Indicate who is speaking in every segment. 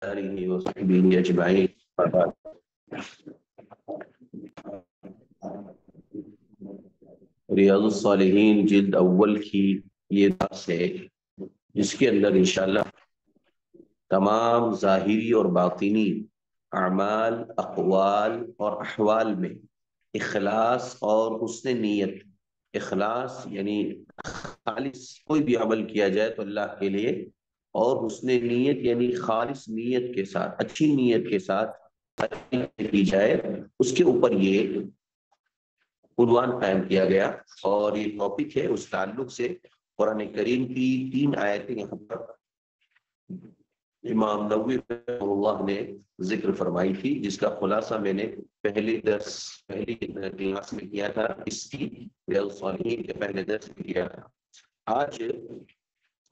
Speaker 1: آلہ وصحبہ اجمعین۔ ریاض الصالحین جلد اول کی یہ درس ہے جس کے اندر انشاءاللہ تمام ظاہری اور باطنی اعمال، اقوال اور احوال میں اخلاص اور حسن نیت، اخلاص یعنی خالص کوئی بھی عمل کیا جائے تو اللہ کے لیے، اور حسن نیت یعنی خالص نیت کے ساتھ، اچھی نیت کے ساتھ کی جائے، اس کے اوپر یہ عنوان قائم کیا گیا۔ اور یہ ٹاپک ہے اس تعلق سے قرآن کریم کی 3 آیتیں یہاں پر امام نووی رحمہ اللہ نے ذکر فرمائی تھی، جس کا خلاصہ میں نے پہلی کلاس میں کیا تھا، اس کی ریاض الصالحین کے پہلے درس میں کیا تھا۔ آج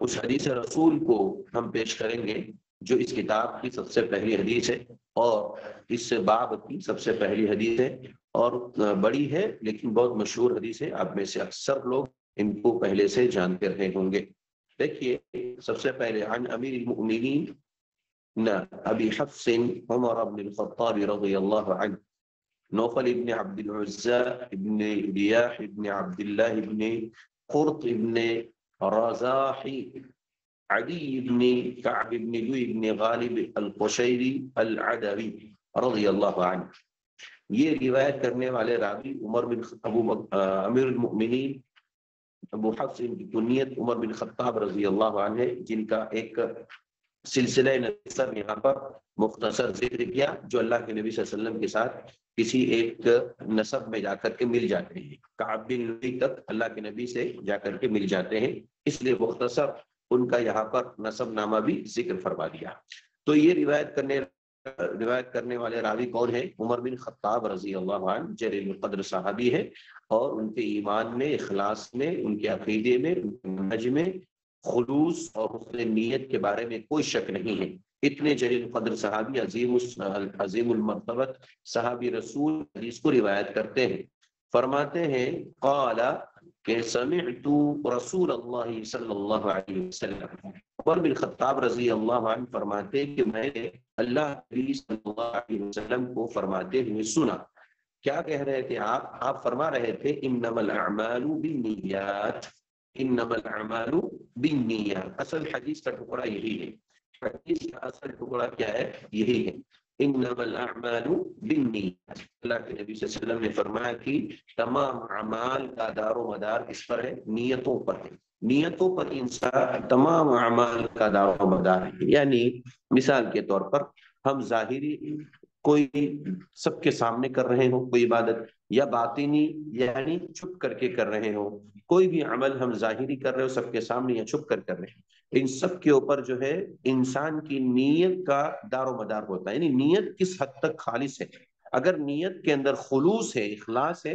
Speaker 1: اس حدیث رسول کو ہم پیش کریں گے جو اس کتاب کی سب سے پہلی حدیث ہے اور اس باب کی سب سے پہلی حدیث ہے، اور بڑی ہے لیکن بہت مشہور حدیث ہے، آپ میں سے اکثر لوگ ان کو پہلے سے جانتے رہے ہوں گے۔ دیکھیے، سب سے پہلے عن امیر المؤمنین ابی حفص عمر بن الخطاب رضی اللہ عنہ نوفل ابن عبد العزى ابن ریاح ابن عبد اللہ ابن قرط ابن رزاحی عدی ابن کعب ابن لؤي ابن غالب القشیری العدوی رضی اللہ عنہ۔ یہ روایت کرنے والے راوی امیر المؤمنین ابو حفص کی کنیت عمر بن خطاب رضی اللہ عنہ ہے، جن کا ایک سلسلہ نسب یہاں پر مختصر ذکر کیا، جو اللہ کے نبی صلی اللہ علیہ وسلم کے ساتھ کسی ایک نسب میں جا کر کے مل جاتے ہیں، کعب بن لؤی تک اللہ کے نبی سے جا کر کے مل جاتے ہیں، اس لیے مختصر ان کا یہاں پر نسب نامہ بھی ذکر فرما دیا۔ تو یہ روایت کرنے والے راوی کون ہیں؟ عمر بن خطاب رضی اللہ عنہ، جلیل القدر صحابی ہے، اور ان کے ایمان میں، اخلاص میں، ان کے عقیدے میں، ان کے منہج میں خلوص اور حسن نیت کے بارے میں کوئی شک نہیں ہے۔ اتنے جلیل قدر صحابی، عظیم المرتبت صحابی رسول حدیث کو روایت کرتے ہیں، فرماتے ہیں قال کہ سمعت رسول اللہ صلی اللہ علیہ وسلم، عمر بن خطاب رضی اللہ عنہ فرماتے کہ میں نے اللہ نبی صلی اللہ علیہ وسلم کو فرماتے ہوئے سنا۔ کیا کہہ رہے تھے آپ فرما رہے تھے انما الاعمال بالنیات، انما الاعمال بالنیات۔ اصل حدیث کا ٹکڑا یہی ہے، حدیث کا اصل ٹکڑا کیا ہے؟ یہی ہے، انما الاعمال بالنیات۔ اللہ کے نبی صلی اللہ علیہ وسلم نے فرمایا کہ تمام اعمال کا دار و مدار اس پر ہے، نیتوں پر ہے، نیتوں پر انسان تمام اعمال کا دار و مدار ہے۔ یعنی مثال کے طور پر ہم ظاہری کوئی سب کے سامنے کر رہے ہوں کوئی عبادت، یا باطنی یعنی چھپ کر کے کر رہے ہوں کوئی بھی عمل، ہم ظاہری کر رہے ہو سب کے سامنے یا چھپ کر رہے ہیں، ان سب کے اوپر جو ہے انسان کی نیت کا دار و مدار ہوتا ہے، یعنی نیت کس حد تک خالص ہے۔ اگر نیت کے اندر خلوص ہے، اخلاص ہے،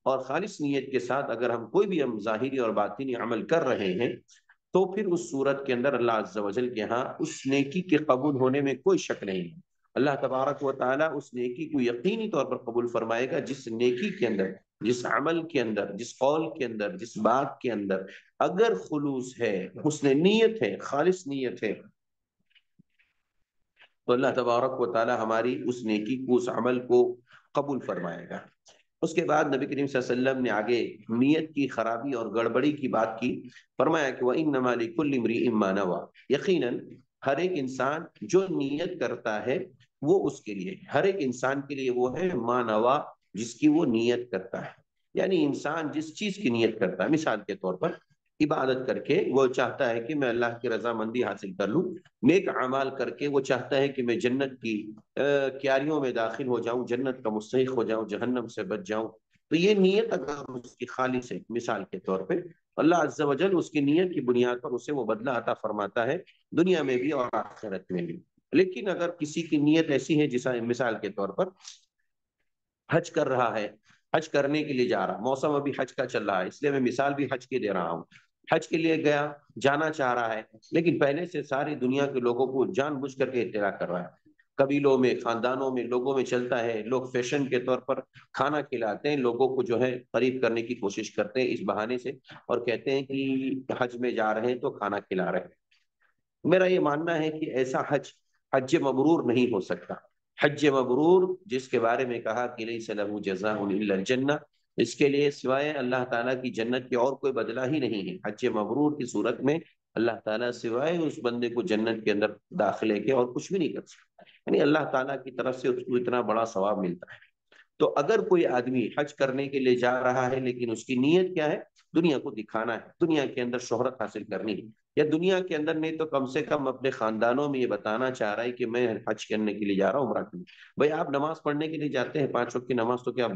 Speaker 1: اور خالص نیت کے ساتھ اگر ہم کوئی بھی ہم ظاہری اور باطنی عمل کر رہے ہیں، تو پھر اس صورت کے اندر اللہ عز و جل کے ہاں اس نیکی کے قبول ہونے میں کوئی شک نہیں ہے۔ اللہ تبارک و تعالیٰ اس نیکی کو یقینی طور پر قبول فرمائے گا جس نیکی کے اندر، جس عمل کے اندر، جس قول کے اندر، جس بات کے اندر اگر خلوص ہے، حسن نیت ہے، خالص نیت ہے، تو اللہ تبارک و تعالیٰ ہماری اس نیکی کو، اس عمل کو قبول فرمائے گا۔ اس کے بعد نبی کریم صلی اللہ علیہ وسلم نے آگے نیت کی خرابی اور گڑبڑی کی بات کی، فرمایا کہ وَإِنَّمَا لِكُلِّ امْرِئٍ مَّا نَوَىٰ، یقیناً ہر ایک انسان جو نیت کرتا ہے وہ اس کے لیے، ہر ایک انسان کے لیے وہ ہے مَا نَوَىٰ، جس کی وہ نیت کرتا ہے۔ یعنی انسان جس چیز کی نیت کرتا ہے، مثال کے طور پر عبادت کر کے وہ چاہتا ہے کہ میں اللہ کی رضامندی حاصل کر لوں، نیک اعمال کر کے وہ چاہتا ہے کہ میں جنت کی کیاریوں میں داخل ہو جاؤں، جنت کا مستحق ہو جاؤں، جہنم سے بچ جاؤں، تو یہ نیت اگر اس کی خالص ہے، مثال کے طور پہ اللہ عز و جل اس کی نیت کی بنیاد پر اسے وہ بدلہ عطا فرماتا ہے، دنیا میں بھی اور آخرت میں بھی۔ لیکن اگر کسی کی نیت ایسی ہے، جیسا مثال کے طور پر حج کر رہا ہے، حج کرنے کے لیے جا رہا، موسم ابھی حج کا چل رہا ہے، اس لیے میں مثال بھی حج کی دے رہا ہوں، حج کے لیے گیا، جانا چاہ رہا ہے، لیکن پہلے سے ساری دنیا کے لوگوں کو جان بوجھ کر کے اطلاع کر رہا ہے، قبیلوں میں، خاندانوں میں، لوگوں میں چلتا ہے، لوگ فیشن کے طور پر کھانا کھلاتے ہیں، لوگوں کو جو ہے قریب کرنے کی کوشش کرتے ہیں اس بہانے سے، اور کہتے ہیں کہ حج میں جا رہے ہیں تو کھانا کھلا رہے ہیں۔ میرا یہ ماننا ہے کہ ایسا حج حج مبرور نہیں ہو سکتا۔ حج مبرور جس کے بارے میں کہا کہ لیس لہ جزاء الا الجنہ، اس کے لیے سوائے اللہ تعالیٰ کی جنت کے اور کوئی بدلہ ہی نہیں ہے۔ حج مبرور کی صورت میں اللہ تعالیٰ سوائے اس بندے کو جنت کے اندر داخلے کے اور کچھ بھی نہیں کر سکتا، یعنی اللہ تعالیٰ کی طرف سے اس کو اتنا بڑا ثواب ملتا ہے۔ تو اگر کوئی آدمی حج کرنے کے لیے جا رہا ہے لیکن اس کی نیت کیا ہے؟ دنیا کو دکھانا ہے، دنیا کے اندر شہرت حاصل کرنی ہے، یا دنیا کے اندر نہیں تو کم سے کم اپنے خاندانوں میں یہ بتانا چاہ رہا ہے کہ میں حج کرنے کے لیے جا رہا ہوں، عمرہ کے لیے۔ بھائی آپ نماز پڑھنے کے لیے جاتے ہیں، 5 وقت کی نماز، تو کیا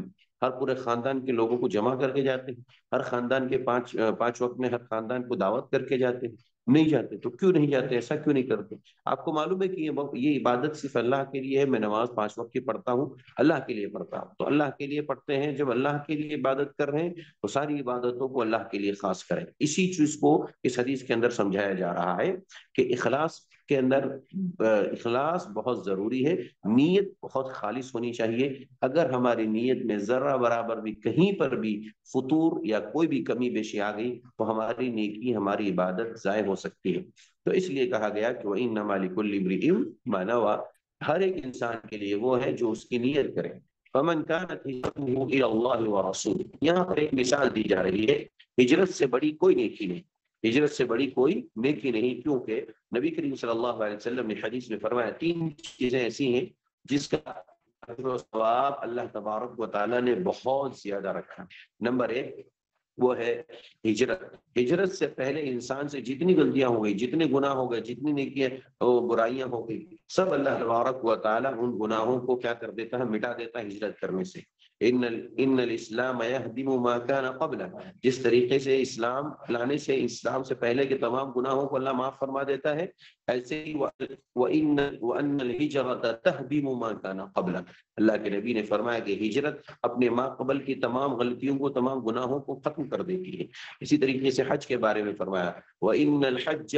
Speaker 1: ہر پورے خاندان کے لوگوں کو جمع کر کے جاتے ہیں؟ ہر خاندان کے پانچ وقت میں ہر خاندان کو دعوت کر کے جاتے ہیں؟ نہیں جاتے۔ تو کیوں نہیں جاتے؟ ایسا کیوں نہیں کرتے؟ آپ کو معلوم ہے کہ یہ عبادت صرف اللہ کے لیے ہے، میں نماز 5 وقت کی پڑھتا ہوں، اللہ کے لیے پڑھتا ہوں۔ تو اللہ کے لیے پڑھتے ہیں، جب اللہ کے لیے عبادت کر رہے ہیں تو ساری عبادتوں کو اللہ کے لیے خاص کریں۔ اسی چیز کو اس حدیث کے اندر سمجھایا جا رہا ہے کہ اخلاص کے اندر اخلاص بہت ضروری ہے، نیت بہت خالص ہونی چاہیے۔ اگر ہماری نیت میں ذرہ برابر بھی کہیں پر بھی فطور یا کوئی بھی کمی بیشی آ گئی تو ہماری نیکی، ہماری عبادت ضائع ہو سکتی ہے۔ تو اس لیے کہا گیا کہ وَإِنَّمَا لِكُلِّ امْرِئٍ مَا نَوَىٰ، ہر ایک انسان کے لیے وہ ہے جو اس کی نیت کرے۔ فَمَنْ كَانَتْ هِجْرَتُهُ إِلَى اللَّهِ وَرَسُولِهِ، یہاں پر ایک مثال دی جا رہی ہے، ہجرت سے بڑی کوئی نیکی نہیں، ہجرت سے بڑی کوئی نیکی نہیں، کیونکہ نبی کریم صلی اللہ علیہ وسلم نے حدیث میں فرمایا 3 چیزیں ایسی ہیں جس کا اجر و ثواب اللہ تبارک و تعالیٰ نے بہت زیادہ رکھا۔ نمبر 1 وہ ہے ہجرت۔ ہجرت سے پہلے انسان سے جتنی غلطیاں ہو گئی، جتنے گناہ ہو گئے، جتنی نیکیاں برائیاں ہو گئی، سب اللہ تبارک و تعالیٰ ان گناہوں کو کیا کر دیتا ہے؟ مٹا دیتا ہے ہجرت کرنے سے۔ ان الاسلام یہدم ما کان قبلہ، جس طریقے سے اسلام لانے سے، اسلام سے پہلے کے تمام گناہوں کو اللہ معاف فرما دیتا ہے، ایسے ہی وَأَنَّ الْهِجْرَةَ تَهْدِمُ مَا كَانَ قَبْلَهَا، اللہ کے نبی نے فرمایا کہ ہجرت اپنے ما قبل کی تمام غلطیوں کو، تمام گناہوں کو ختم کر دیتی ہے۔ اسی طریقے سے حج کے بارے میں فرمایا وَإِنَّ الْحَجَّ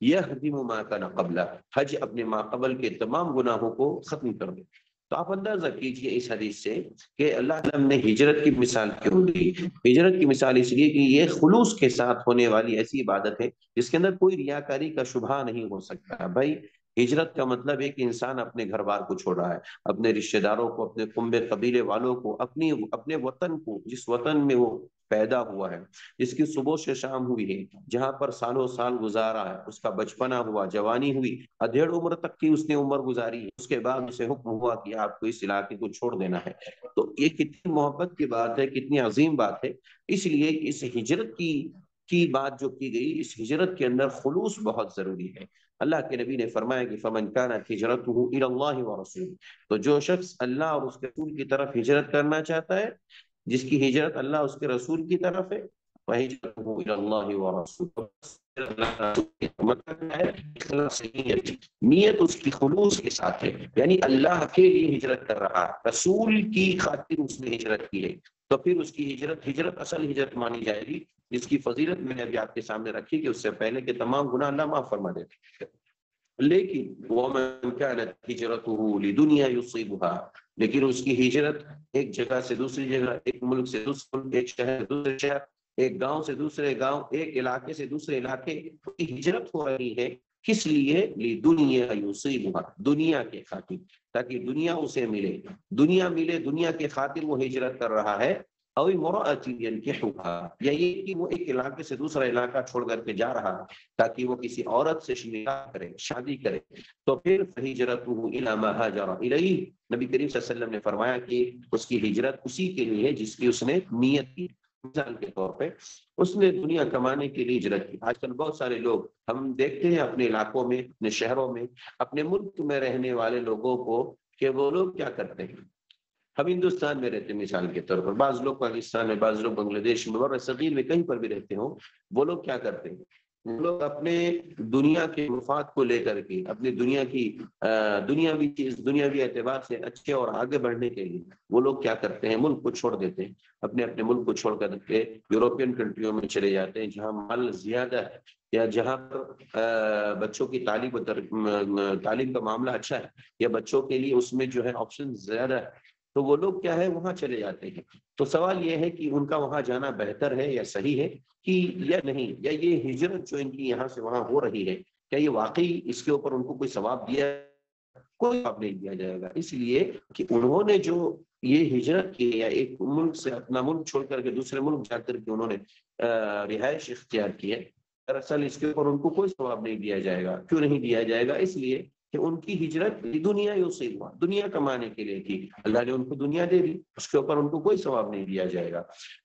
Speaker 1: يَهْدِمُ مَا كَانَ قَبْلَهَا، حج اپنے ما قبل کے تمام گناہوں کو ختم کر دے۔ تو آپ اندازہ کیجئے اس حدیث سے کہ اللہ تعالیٰ نے ہجرت کی مثال کیوں دی؟ ہجرت کی مثال اس لیے کہ یہ خلوص کے ساتھ ہونے والی ایسی عبادت ہے جس کے اندر کوئی ریاکاری کا شبہ نہیں ہو سکتا۔ بھائی ہجرت کا مطلب ہے کہ انسان اپنے گھر بار کو چھوڑ رہا ہے، اپنے رشتہ داروں کو، اپنے کنبے قبیلے والوں کو، اپنے وطن کو، جس وطن میں وہ پیدا ہوا ہے، جس کی صبح سے شام ہوئی ہے، جہاں پر سالوں سال گزارا ہے، اس کا بچپنا ہوا، جوانی ہوئی، ادھیڑ عمر تک کی اس نے عمر گزاری ہے، اس کے بعد اسے حکم ہوا کہ آپ کو اس علاقے کو چھوڑ دینا ہے۔ تو یہ کتنی محبت کی بات ہے، کتنی عظیم بات ہے۔ اس لیے اس ہجرت کی بات جو کی گئی، اس ہجرت کے اندر خلوص بہت ضروری ہے۔ اللہ کے نبی نے فرمایا کہ فَمَنْ كَانَتْ هِجْرَتُهُ إِلَى اللَّهِ وَرَسُولِهِ، تو جو شخص اللہ اور اس کے رسول کی طرف ہجرت کرنا چاہتا ہے، جس کی ہجرت اللہ اس کے رسول کی طرف ہے، وَهِجْرَتُهُ إِلَى اللَّهِ وَرَسُولِهِ، مطلب ہے اخلاص نیت اس کی خلوص کے ساتھ ہے، یعنی اللہ کے لیے ہجرت کر رہا ہے، رسول کی خاطر اس نے ہجرت کی ہے، تو پھر اس کی ہجرت اصل ہجرت مانی جائے گی، جس کی فضیلت میں نے ابھی آپ کے سامنے رکھی کہ اس سے پہلے کے تمام گناہ اللہ معاف فرما دیتے۔ لیکن وَمَنْ كَانَتْ هِجْرَتُهُ لِدُنْيَا يُصِيبُهَا، لیکن اس کی ہجرت ایک جگہ سے دوسری جگہ، ایک ملک سے دوسرے ملک، ایک شہر سے دوسرے شہر، ایک گاؤں سے دوسرے گاؤں، ایک علاقے سے دوسرے علاقے، ہجرت ہو رہی ہے کس لیے؟ لِدُنْيَا يُصِيبُهَا، دنیا کے خاطر، تاکہ دنیا اسے ملے، دنیا کے خاطر وہ ہجرت کر رہا ہے۔ او امرأة ينكحها، یا یہ کہ وہ ایک علاقے سے دوسرا علاقہ چھوڑ کر کے جا رہا ہے تاکہ وہ کسی عورت سے نکاح کرے، شادی کرے، تو پھر فہجرته الى ما هاجر الیہ، نبی کریم صلی اللہ علیہ وسلم نے فرمایا کہ اس کی ہجرت اسی کے لیے ہے جس کی اس نے نیت کی۔ مثال کے طور پہ اس نے دنیا کمانے کے لیے ہجرت کی۔ آج کل بہت سارے لوگ ہم دیکھتے ہیں اپنے علاقوں میں، اپنے شہروں میں، اپنے ملک میں رہنے والے لوگوں کو کہ وہ لوگ کیا کرتے ہیں۔ ہم ہندوستان میں رہتے ہیں مثال کے طور پر، بعض لوگ پاکستان میں، بعض لوگ بنگلہ دیش میں، بر صغیر میں، کہیں پر بھی رہتے ہوں، وہ لوگ کیا کرتے ہیں، وہ لوگ اپنے دنیا کے مفاد کو لے کر کے، اپنی دنیا کی دنیاوی چیز، دنیاوی اعتبار سے اچھے اور آگے بڑھنے کے لیے وہ لوگ کیا کرتے ہیں، ملک کو چھوڑ دیتے ہیں، اپنے ملک کو چھوڑ کر کے یورپین کنٹریوں میں چلے جاتے ہیں جہاں مال زیادہ ہے، یا جہاں پر بچوں کی تعلیم کا معاملہ اچھا ہے، یا بچوں کے لیے اس میں جو ہے آپشن زیادہ ہے، تو وہ لوگ کیا ہے وہاں چلے جاتے ہیں۔ تو سوال یہ ہے کہ ان کا وہاں جانا بہتر ہے یا صحیح ہے کہ یا نہیں، یا یہ ہجرت جو ان کی یہاں سے وہاں ہو رہی ہے، کیا یہ واقعی اس کے اوپر ان کو کوئی ثواب دیا کوئی جواب نہیں دیا جائے گا، اس لیے کہ انہوں نے جو یہ ہجرت کی یا ایک ملک سے اپنا ملک چھوڑ کر کے دوسرے ملک جا کر کے انہوں نے رہائش اختیار کی ہے، دراصل اس کے اوپر ان کو کوئی ثواب نہیں دیا جائے گا۔ کیوں نہیں دیا جائے گا؟ اس لیے کہ ان کی ہجرت دنیا یصیب ہوا، دنیا کمانے کے لیے تھی، اللہ نے ان کو دنیا دے دی، اس کے اوپر ان کو کوئی ثواب نہیں دیا جائے گا۔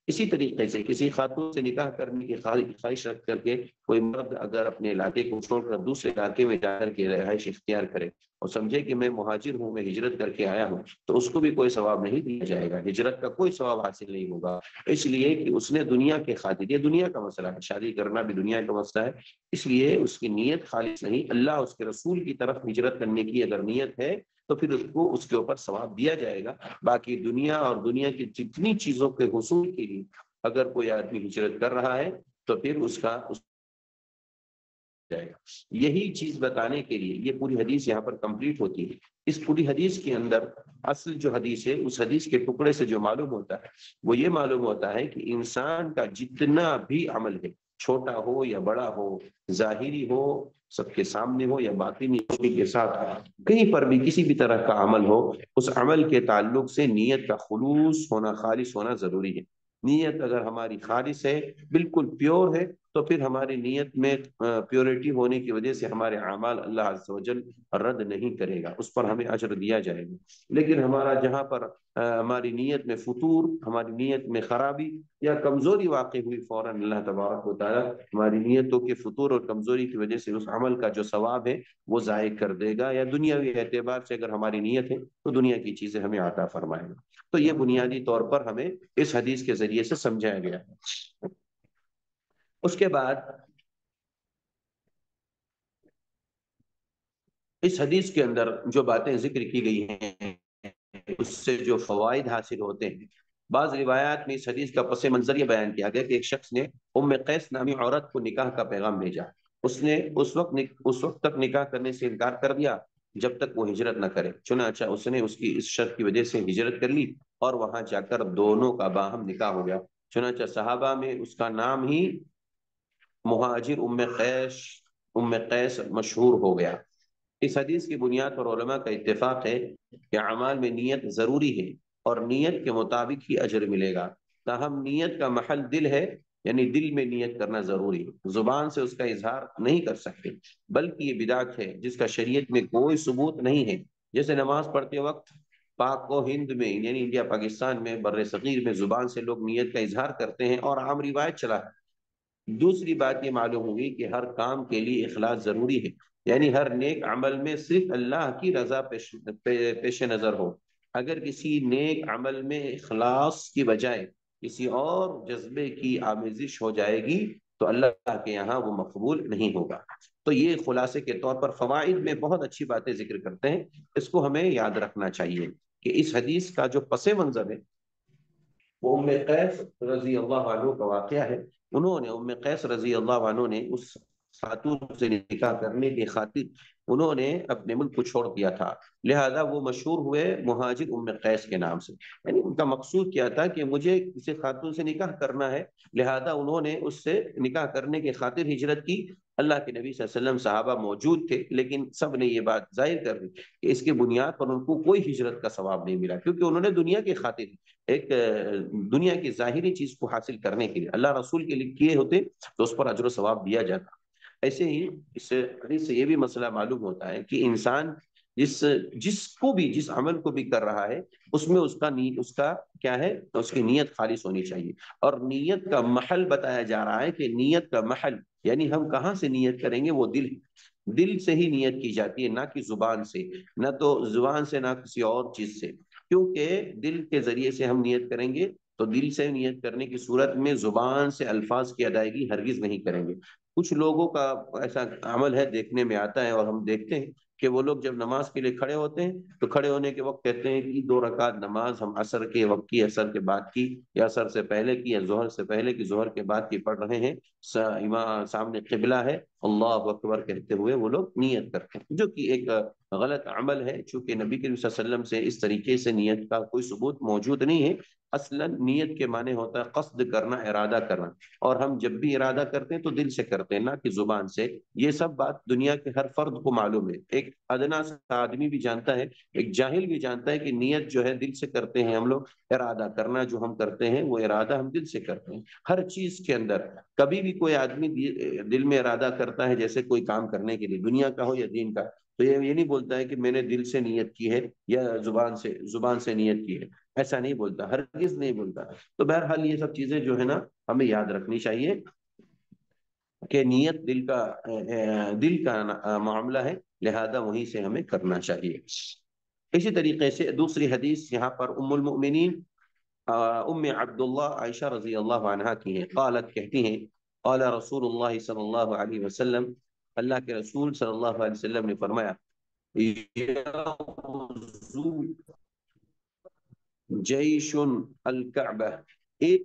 Speaker 1: اسی طریقے سے کسی خاتون سے نکاح کرنے کی خواہش رکھ کر کے کوئی مرد اگر اپنے علاقے کو چھوڑ کر دوسرے علاقے میں جا کر کے رہائش اختیار کرے اور سمجھے کہ میں مہاجر ہوں، میں ہجرت کر کے آیا ہوں، تو اس کو بھی کوئی ثواب نہیں دیا جائے گا، ہجرت کا کوئی ثواب حاصل نہیں ہوگا، اس لیے کہ اس نے دنیا کے خاطر، یہ دنیا کا مسئلہ ہے، شادی کرنا بھی دنیا کا مسئلہ ہے، اس لیے اس کی نیت خالص نہیں، اللہ اس کے رسول کی طرف ہجرت کرنے کی اگر نیت ہے تو پھر اس کو اس کے اوپر ثواب دیا جائے گا۔ باقی دنیا اور دنیا کی جتنی چیزوں کے حصول کے لیے اگر کوئی آدمی ہجرت کر رہا ہے تو پھر اس کا جائے گا۔ یہی چیز بتانے کے لیے یہ پوری حدیث یہاں پر کمپلیٹ ہوتی ہے۔ اس پوری حدیث کے اندر اصل جو حدیث ہے، اس حدیث کے ٹکڑے سے جو معلوم ہوتا ہے وہ یہ معلوم ہوتا ہے کہ انسان کا جتنا بھی عمل ہے، چھوٹا ہو یا بڑا ہو، ظاہری ہو، سب کے سامنے ہو یا باطنی کے ساتھ، کہیں پر بھی کسی بھی طرح کا عمل ہو، اس عمل کے تعلق سے نیت کا خلوص ہونا، خالص ہونا ضروری ہے۔ نیت اگر ہماری خالص ہے، بالکل پیور ہے، تو پھر ہماری نیت میں پیورٹی ہونے کی وجہ سے ہمارے اعمال اللہ عز و جل رد نہیں کرے گا، اس پر ہمیں اجر دیا جائے گا۔ لیکن ہمارا جہاں پر ہماری نیت میں فطور، ہماری نیت میں خرابی یا کمزوری واقع ہوئی، فوراً اللہ تبارک و تعالیٰ ہماری نیتوں کے فطور اور کمزوری کی وجہ سے اس عمل کا جو ثواب ہے وہ ضائع کر دے گا، یا دنیاوی اعتبار سے اگر ہماری نیت ہے تو دنیا کی چیزیں ہمیں عطا فرمائے گا۔ تو یہ بنیادی طور پر ہمیں اس حدیث کے ذریعے سے سمجھایا گیا ہے۔ اس کے بعد اس حدیث کے اندر جو باتیں ذکر کی گئی ہیں اس سے جو فوائد حاصل ہوتے ہیں، بعض روایات میں اس حدیث کا پس منظر یہ بیان کیا گیا کہ ایک شخص نے ام قیس نامی عورت کو نکاح کا پیغام بھیجا، اس نے اس وقت تک نکاح کرنے سے انکار کر دیا جب تک وہ ہجرت نہ کرے، چنانچہ اس نے اس کی اس شرط کی وجہ سے ہجرت کر لی اور وہاں جا کر دونوں کا باہم نکاح ہو گیا، چنانچہ صحابہ میں اس کا نام ہی مہاجر ام قیس مشہور ہو گیا۔ اس حدیث کی بنیاد پر علماء کا اتفاق ہے کہ اعمال میں نیت ضروری ہے اور نیت کے مطابق ہی اجر ملے گا، تاہم نیت کا محل دل ہے، یعنی دل میں نیت کرنا ضروری ہے، زبان سے اس کا اظہار نہیں کر سکتے، بلکہ یہ بدعت ہے جس کا شریعت میں کوئی ثبوت نہیں ہے۔ جیسے نماز پڑھتے وقت پاک و ہند میں، یعنی انڈیا پاکستان میں، بر صغیر میں زبان سے لوگ نیت کا اظہار کرتے ہیں اور عام روایت چلا ہے۔ دوسری بات یہ معلوم ہوئی کہ ہر کام کے لیے اخلاص ضروری ہے، یعنی ہر نیک عمل میں صرف اللہ کی رضا پیش نظر ہو۔ اگر کسی نیک عمل میں اخلاص کی بجائے کسی اور جذبے کی آمیزش ہو جائے گی تو اللہ کے یہاں وہ مقبول نہیں ہوگا۔ تو یہ خلاصے کے طور پر فوائد میں بہت اچھی باتیں ذکر کرتے ہیں، اس کو ہمیں یاد رکھنا چاہیے کہ اس حدیث کا جو پس منظر ہے وہ ام قیس رضی اللہ عنہ کا واقعہ ہے۔ ام قیس رضی اللہ عنہ نے اس خاتون سے نکاح کرنے کی خاطر انہوں نے اپنے ملک کو چھوڑ دیا تھا، لہذا وہ مشہور ہوئے مہاجر ام قیس کے نام سے، یعنی ان کا مقصود کیا تھا کہ مجھے کسی خاتون سے نکاح کرنا ہے، لہذا انہوں نے اس سے نکاح کرنے کی خاطر ہجرت کی۔ اللہ کے نبی صلی اللہ علیہ وسلم صحابہ موجود تھے، لیکن سب نے یہ بات ظاہر کر دی کہ اس کی بنیاد پر ان کو کوئی ہجرت کا ثواب نہیں ملا، کیونکہ انہوں نے دنیا کی خاطر ایک دنیا کی ظاہری چیز کو حاصل کرنے کے لیے اللہ رسول کے لیے کیے ہوتے تو اس پر اجر و ثواب دیا جاتا۔ ایسے ہی اس حدیث سے یہ بھی مسئلہ معلوم ہوتا ہے کہ انسان جس عمل کو بھی کر رہا ہے اس میں اس کا کیا ہے، اس کی نیت خالص ہونی چاہیے، اور نیت کا محل بتایا جا رہا ہے کہ نیت کا محل یعنی ہم کہاں سے نیت کریں گے، وہ دل سے ہی نیت کی جاتی ہے، نہ کہ زبان سے، نہ تو زبان سے نہ کسی اور چیز سے، کیونکہ دل کے ذریعے سے ہم نیت کریں گے تو دل سے نیت کرنے کی صورت میں زبان سے الفاظ کی ادائیگی ہرگز نہیں کریں گے۔ کچھ لوگوں کا ایسا عمل ہے، دیکھنے میں آتا ہے اور ہم دیکھتے ہیں کہ وہ لوگ جب نماز کے لیے کھڑے ہوتے ہیں تو کھڑے ہونے کے وقت کہتے ہیں کہ 2 رکعت نماز ہم عصر کے وقت کی، عصر کے بعد کی، یا عصر سے پہلے کی، یا ظہر سے پہلے کی، ظہر کے بعد کی پڑھ رہے ہیں، سامنے قبلہ ہے اللہ اکبر کہتے ہوئے وہ لوگ نیت کرتے ہیں، جو کہ ایک غلط عمل ہے، چونکہ نبی کریم صلی اللہ علیہ وسلم سے اس طریقے سے نیت کا کوئی ثبوت موجود نہیں ہے۔ اصلا نیت کے معنی ہوتا ہے قصد کرنا، ارادہ کرنا، اور ہم جب بھی ارادہ کرتے ہیں تو دل سے کرتے ہیں، نہ کہ زبان سے۔ یہ سب بات دنیا کے ہر فرد کو معلوم ہے، ایک ادنا سا آدمی بھی جانتا ہے، ایک جاہل بھی جانتا ہے کہ نیت جو ہے دل سے کرتے ہیں ہم لوگ، ارادہ کرنا جو ہم کرتے ہیں وہ ارادہ ہم دل سے کرتے ہیں ہر چیز کے اندر۔ کبھی بھی کوئی آدمی دل میں ارادہ کرتا ہے جیسے کوئی کام کرنے کے لیے، دنیا کا ہو یا دین کا، تو یہ نہیں بولتا ہے کہ میں نے دل سے نیت کی ہے یا زبان سے نیت کی ہے، ایسا نہیں بولتا، ہرگز نہیں بولتا۔ تو بہرحال یہ سب چیزیں جو ہے نا ہمیں یاد رکھنی چاہیے کہ نیت دل کا معاملہ ہے، لہذا وہیں سے ہمیں کرنا چاہیے۔ اسی طریقے سے دوسری حدیث یہاں پر ام المؤمنین ام عبداللہ عائشہ رضی اللہ عنہا کی ہے، قالت کہتی ہیں قال رسول اللہ صلی اللہ علیہ وسلم، اللہ کے رسول صلی اللہ علیہ وسلم نے فرمایا، یغزو جیش الکعبہ، ایک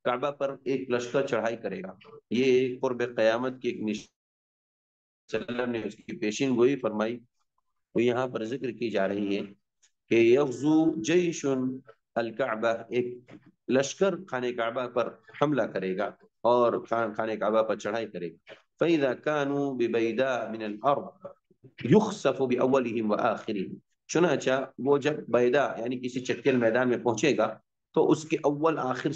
Speaker 1: کعبہ پر ایک لشکر چڑھائی کرے گا۔ یہ قرب قیامت کی ایک نشانی صلی اللہ علیہ وسلم نے اس کی پیشین گوئی فرمائی، وہ یہاں پر ذکر کی جا رہی ہے کہ یغزو جیش الکعبہ، ایک لشکر خانہ کعبہ پر حملہ کرے گا اور خانہ کعبہ پر چڑھائی کرے گا۔ فَإِذَا كَانُوا بِبَيْدَاءَ مِنَ الْأَرْضِ يُخْسَفُ بِأَوَّلِهِمْ وَآخِرِهِمْ، چنانچہ وہ جب بیدا یعنی کسی چٹیل میدان میں پہنچے گا تو اس کے اول آخر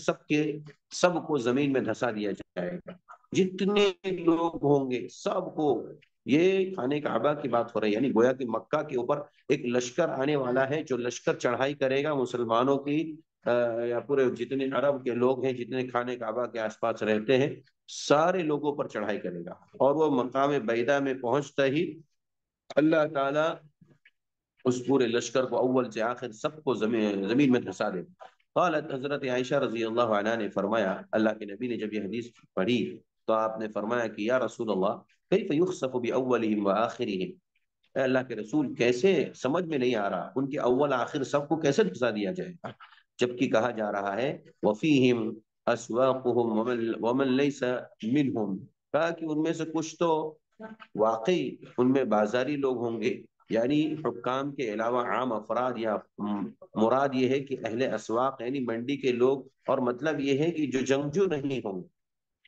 Speaker 1: سب کو زمین میں دھسا دیا جائے گا، جتنے لوگ ہوں گے سب کو۔ یہ خانہ کعبہ کی بات ہو رہی ہے، یعنی گویا کہ مکہ کے اوپر ایک لشکر آنے والا ہے جو لشکر چڑھائی کرے گا مسلمانوں کی یا پورے جتنے عرب کے لوگ ہیں، جتنے خانہ کعبہ کے آس پاس رہتے ہیں، سارے لوگوں پر چڑھائی کرے گا، اور وہ مقام بیدا میں پہنچتا ہی اللہ تعالی اس پورے لشکر کو اول سے آخر سب کو زمین میں دھسا دے۔ قالت، حضرت عائشہ رضی اللہ عنہ نے فرمایا، اللہ کے نبی نے جب یہ حدیث پڑھی تو آپ نے فرمایا کہ یا رسول اللہ کیف یخسف بأولہم وآخرہم، اے اللہ کے رسول کیسے، سمجھ میں نہیں آ رہا ان کے اول آخر سب کو کیسے دھسا دیا جائے گا، جبکہ کہا جا رہا ہے وفیہم اسواقہم ومن لیس منہم، کہا کہ ان میں سے کچھ تو واقعی ان میں بازاری لوگ ہوں گے، یعنی حکام کے علاوہ عام افراد، یا مراد یہ ہے کہ اہل اسواق یعنی منڈی کے لوگ، اور مطلب یہ ہے کہ جو جنگجو نہیں ہوں گے،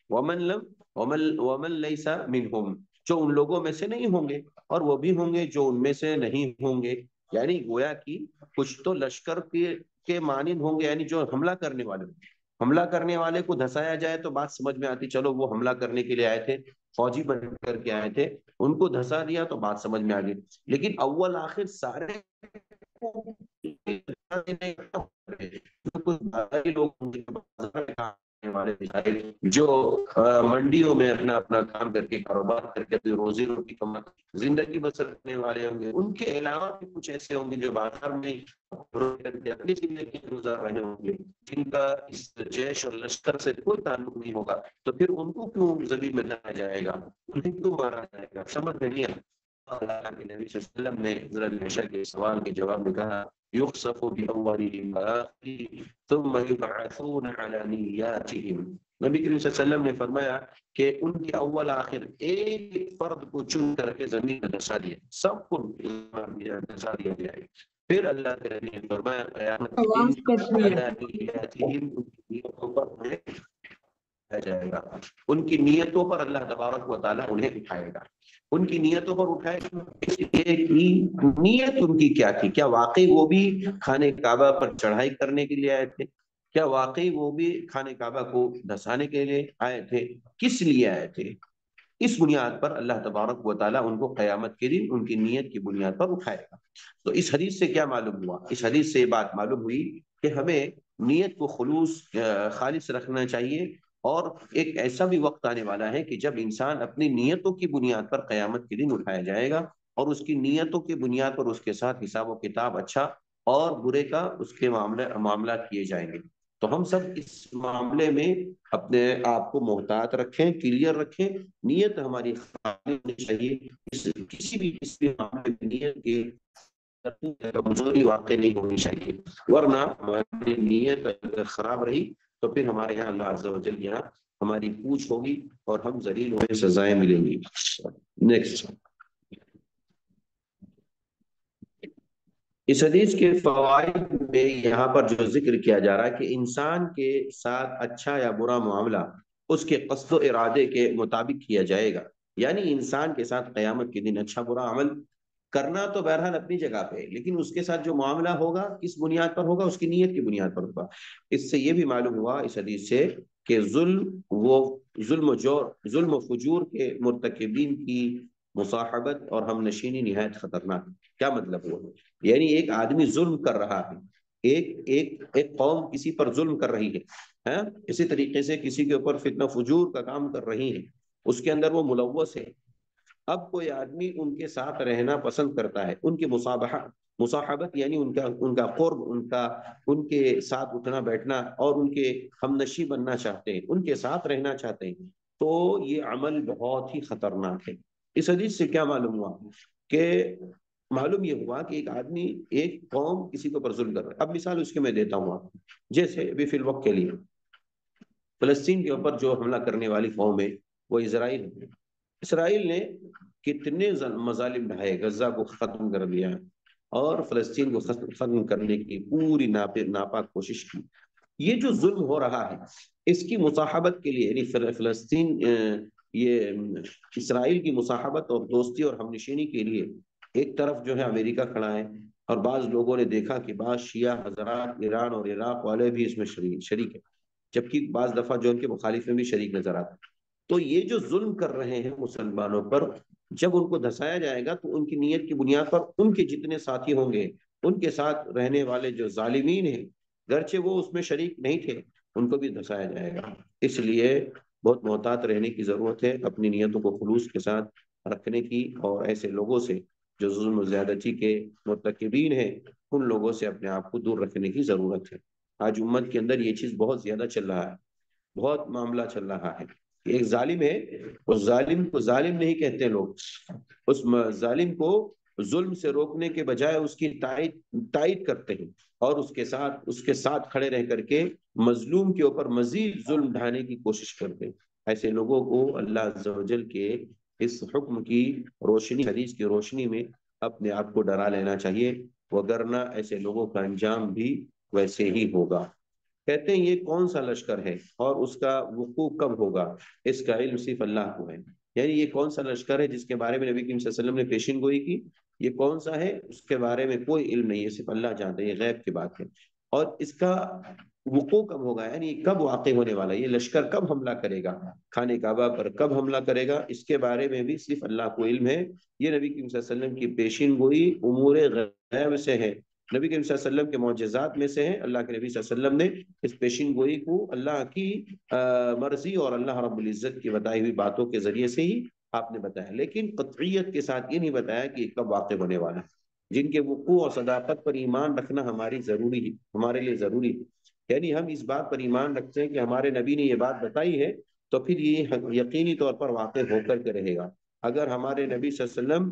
Speaker 1: ومن لیس منہم، جو ان لوگوں میں سے نہیں ہوں گے، اور وہ بھی ہوں گے جو ان میں سے نہیں ہوں گے، یعنی گویا کہ کچھ تو لشکر کے مانند ہوں گے، یعنی جو حملہ کرنے والے ہوں گے۔ حملہ کرنے والے کو دھسایا جائے تو بات سمجھ میں آتی، چلو وہ حملہ کرنے کے لیے آئے تھے، فوجی بن کر کے آئے تھے، ان کو دھسا دیا تو بات سمجھ میں آ گئی، لیکن اول آخر سارے جو منڈیوں میں اپنا کام کر کے کاروبار کر کے روزی روٹی کما زندگی بسر کرنے والے ہوں گے، ان کے علاوہ بھی کچھ ایسے ہوں گے جو بازار میں اپنی زندگی گزار رہے ہوں گے، جن کا اس جیش اور لشکر سے کوئی تعلق نہیں ہوگا، تو پھر ان کو کیوں زمین میں لایا جائے گا، انہیں کیوں مارا جائے گا، سمجھ میں نہیں آتا۔ اللہ کے نبی صلی اللہ علیہ وسلم نے حضرت عائشہ کے سوال کے جواب میں کہا یخسف بأولہم وآخرہم ثم یبعثون علی نیاتہم، نبی کریم صلی اللہ علیہ وسلم نے فرمایا کہ ان کے اول آخر ایک فرد کو چن کر کے زمین میں دھسا دیا، سب کو دھسا دیا جائے، پھر اللہ کے نبی نے فرمایا قیامت کے
Speaker 2: آواز کٹ
Speaker 1: دن
Speaker 2: رہی ہے۔
Speaker 1: علی نیاتہم، ان کی نیتوں پر جائے گا، ان کی نیتوں پر اللہ تبارک و تعالیٰ انہیں اٹھائے گا، ان کی نیتوں پر اٹھائے گا، اس لیے کہ نیت ان کی کیا تھی، کیا واقعی وہ بھی خانہ کعبہ پر چڑھائی کرنے کے لیے آئے تھے، کیا واقعی وہ بھی خانہ کعبہ کو دھسانے کے لیے آئے تھے، کس لیے آئے تھے، اس بنیاد پر اللہ تبارک و تعالیٰ ان کو قیامت کے دن ان کی نیت کی بنیاد پر اٹھائے گا۔ تو اس حدیث سے کیا معلوم ہوا، اس حدیث سے یہ بات معلوم ہوئی کہ ہمیں نیت کو خالص رکھنا چاہیے، اور ایک ایسا بھی وقت آنے والا ہے کہ جب انسان اپنی نیتوں کی بنیاد پر قیامت کے دن اٹھایا جائے گا، اور اس کی نیتوں کی بنیاد پر اس کے ساتھ حساب و کتاب اچھا اور برے کا اس کے معاملات کیے جائیں گے۔ تو ہم سب اس معاملے میں اپنے آپ کو محتاط رکھیں، کلیئر رکھیں، نیت ہماری خالی ہونی چاہیے، کسی بھی معاملے میں نیت کی کمزوری واقع نہیں ہونی چاہیے، ورنہ ہماری نیت اگر خراب رہی تو پھر ہمارے یہاں اللہ عز و جل یہاں ہماری پوچھ ہوگی اور ہم ذلیل ہوئے سزائیں ملیں گی. نیکسٹ. اس حدیث کے فوائد میں یہاں پر جو ذکر کیا جا رہا ہے کہ انسان کے ساتھ اچھا یا برا معاملہ اس کے قصد و ارادے کے مطابق کیا جائے گا. یعنی انسان کے ساتھ قیامت کے دن اچھا برا عمل کرنا تو بہرحال اپنی جگہ پہ ہے، لیکن اس کے ساتھ جو معاملہ ہوگا کس بنیاد پر ہوگا؟ اس کی نیت کی بنیاد پر ہوگا. اس سے یہ بھی معلوم ہوا اس حدیث سے کہ ظلم و فجور کے مرتکبین کی مصاحبت اور ہم نشینی نہایت خطرناک. کیا مطلب ہوا؟ یعنی ایک آدمی ظلم کر رہا ہے، ایک قوم کسی پر ظلم کر رہی ہے، اسی طریقے سے کسی کے اوپر فتنہ فجور کا کام کر رہی ہے، اس کے اندر وہ ملوث ہے. اب کوئی آدمی ان کے ساتھ رہنا پسند کرتا ہے، ان کی مصاحبت یعنی ان کا قرب، ان کے ساتھ اٹھنا بیٹھنا اور ان کے ہم نشی بننا چاہتے ہیں، ان کے ساتھ رہنا چاہتے ہیں، تو یہ عمل بہت ہی خطرناک ہے. اس حدیث سے کیا معلوم ہوا؟ کہ معلوم یہ ہوا کہ ایک آدمی، ایک قوم کسی کے اوپر ظلم کر رہا ہے. اب مثال اس کے میں دیتا ہوں آپ، جیسے ابھی فی الوقت کے لیے فلسطین کے اوپر جو حملہ کرنے والی قوم ہے وہ اسرائیل ہے. اسرائیل نے کتنے مظالم ڈھائے، غزہ کو ختم کر دیا اور فلسطین کو ختم کرنے کی پوری ناپاک کوشش کی. یہ جو ظلم ہو رہا ہے اس کی مصاحبت کے لیے، یعنی فلسطین یہ اسرائیل کی مصاحبت اور دوستی اور ہمنشینی کے لیے ایک طرف جو ہے امریکہ کھڑا ہے، اور بعض لوگوں نے دیکھا کہ بعض شیعہ حضرات ایران اور عراق والے بھی اس میں شریک ہیں، جبکہ بعض دفعہ جو ان کے مخالف میں بھی شریک نظر آتا ہے. تو یہ جو ظلم کر رہے ہیں مسلمانوں پر، جب ان کو دھسایا جائے گا تو ان کی نیت کی بنیاد پر ان کے جتنے ساتھی ہوں گے، ان کے ساتھ رہنے والے جو ظالمین ہیں، گرچہ وہ اس میں شریک نہیں تھے، ان کو بھی دھسایا جائے گا. اس لیے بہت محتاط رہنے کی ضرورت ہے، اپنی نیتوں کو خلوص کے ساتھ رکھنے کی، اور ایسے لوگوں سے جو ظلم و زیادتی کے مرتکبین ہیں ان لوگوں سے اپنے آپ کو دور رکھنے کی ضرورت ہے. آج امت کے اندر یہ چیز بہت زیادہ چل رہا ہے، بہت معاملہ چل رہا ہے. ایک ظالم ہے، اس ظالم کو ظالم نہیں کہتے لوگ، اس ظالم کو ظلم سے روکنے کے بجائے اس کی تائید کرتے ہیں، اور اس کے ساتھ کھڑے رہ کر کے مظلوم کے اوپر مزید ظلم ڈھانے کی کوشش کرتے ہیں. ایسے لوگوں کو اللہ عز و جل کے اس حکم کی روشنی، حدیث کی روشنی میں اپنے آپ کو ڈرا لینا چاہیے، وگرنہ ایسے لوگوں کا انجام بھی ویسے ہی ہوگا. کہتے ہیں یہ کون سا لشکر ہے اور اس کا وقوع کب ہوگا، اس کا علم صرف اللہ کو ہے. یعنی یہ کون سا لشکر ہے جس کے بارے میں نبی کریم صلی اللہ علیہ وسلم نے پیشین گوئی کی، یہ کون سا ہے اس کے بارے میں کوئی علم نہیں ہے، صرف اللہ جانتے ہیں، یہ غیب کی بات ہے. اور اس کا وقوع کب ہوگا، یعنی کب واقع ہونے والا، یہ لشکر کب حملہ کرے گا، خانہ کعبہ پر کب حملہ کرے گا، اس کے بارے میں بھی صرف اللہ کو علم ہے. یہ نبی کریم صلی اللہ علیہ وسلم کی پیشین گوئی امور غیب سے ہے، نبی کریم صلی اللہ علیہ وسلم کے معجزات میں سے ہے. اللہ کے نبی صلی اللہ علیہ وسلم نے اس پیشین گوئی کو اللہ کی مرضی اور اللہ رب العزت کی بتائی ہوئی باتوں کے ذریعے سے ہی آپ نے بتایا، لیکن قطعیت کے ساتھ یہ نہیں بتایا کہ کب واقع ہونے والا ہے. جن کے وقوع اور صداقت پر ایمان رکھنا ہمارے لیے ضروری ہے. یعنی ہم اس بات پر ایمان رکھتے ہیں کہ ہمارے نبی نے یہ بات بتائی ہے تو پھر یہ یقینی طور پر واقع ہو کر کے رہے گا. اگر ہمارے نبی صلی اللہ علیہ وسلم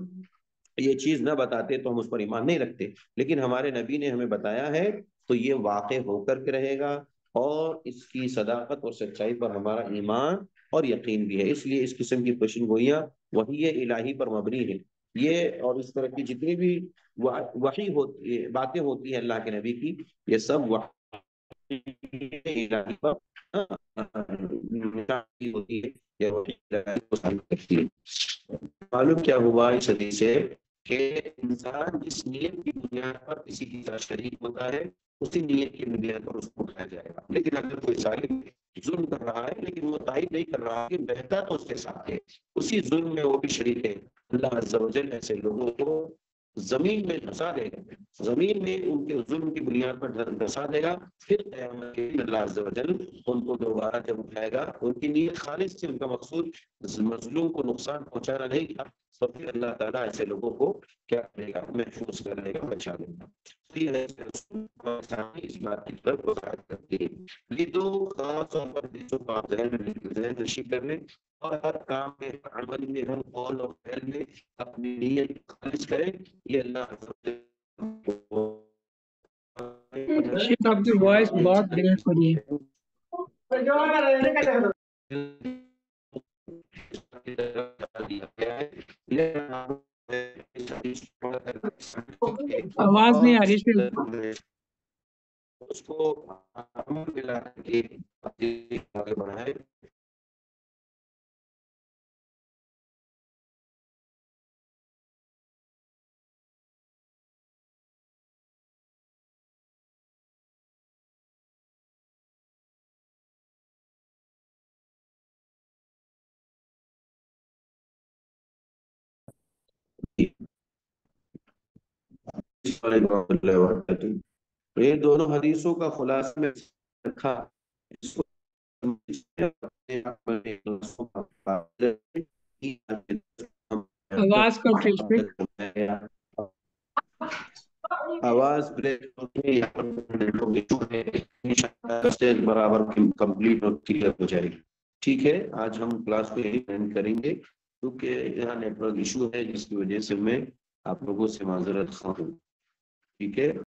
Speaker 1: یہ چیز نہ بتاتے تو ہم اس پر ایمان نہیں رکھتے، لیکن ہمارے نبی نے ہمیں بتایا ہے تو یہ واقع ہو کر کے رہے گا، اور اس کی صداقت اور سچائی پر ہمارا ایمان اور یقین بھی ہے. اس لیے اس قسم کی پیشین گوئیاں وحی الہی پر مبنی ہے. یہ اور اس طرح کی جتنی بھی وحی ہوتی ہے، باتیں ہوتی ہیں اللہ کے نبی کی، یہ سب وحی الہی پر ہوتی ہے، یہ وحی الہی کو ثابت کرتی ہے. معلوم کیا ہوا اس حدیث سے کہ انسان جس نیت کی بنیاد پر کسی کی طرح شریک ہوتا ہے اسی نیت کی بنیاد پر اس کو اٹھایا جائے گا. لیکن اگر کوئی ظالم ظلم کر رہا ہے لیکن وہ تائید نہیں کر رہا کہ بہتر تو اس کے ساتھ ہے، اسی ظلم میں وہ بھی شریک ہے، اللہ عز و جل ایسے لوگوں کو زمین میں دھسا دے گا، زمین میں ان کے ظلم کی بنیاد پر دھسا دے گا. پھر قیامت کے دن اللہ عز و جل ان کو دوبارہ جب اٹھائے گا، ان کی نیت خالص تھی، ان کا مقصود مظلوم کو نقصان پہنچانا نہیں تھا، تو پھر اللہ تعالیٰ ایسے لوگوں کو کیا کرے گا، محفوظ کر لے گا، بچا لے گا. اس بات کی طرف وضاحت کرتے ہیں. یہ دو خاص طور پر جسوں کو آپ ذہن نشی کر لیں، اور ہر کام میں، عمل میں، ہر قول اور فعل میں اپنی نیت خالص کریں. یہ اللہ
Speaker 2: شیخ آپ کی وائس بہت بریک ہو رہی ہے. آواز نہیں آ رہی ہے.
Speaker 1: اس کو عمل میں لانے کے لیے آگے بڑھائے. یہ دونوں حدیثوں کا خلاصہ میں رکھا.
Speaker 2: آواز کٹ رہی ہے.
Speaker 1: آواز برابر کمپلیٹ اور کلیئر ہو جائے گی. ٹھیک ہے, آج ہم کلاس کو یہی اینڈ کریں گے کیونکہ یہاں نیٹ ورک ایشو ہے جس کی وجہ سے میں آپ لوگوں سے معذرت خواہ ہوں. ٹھیک ہے.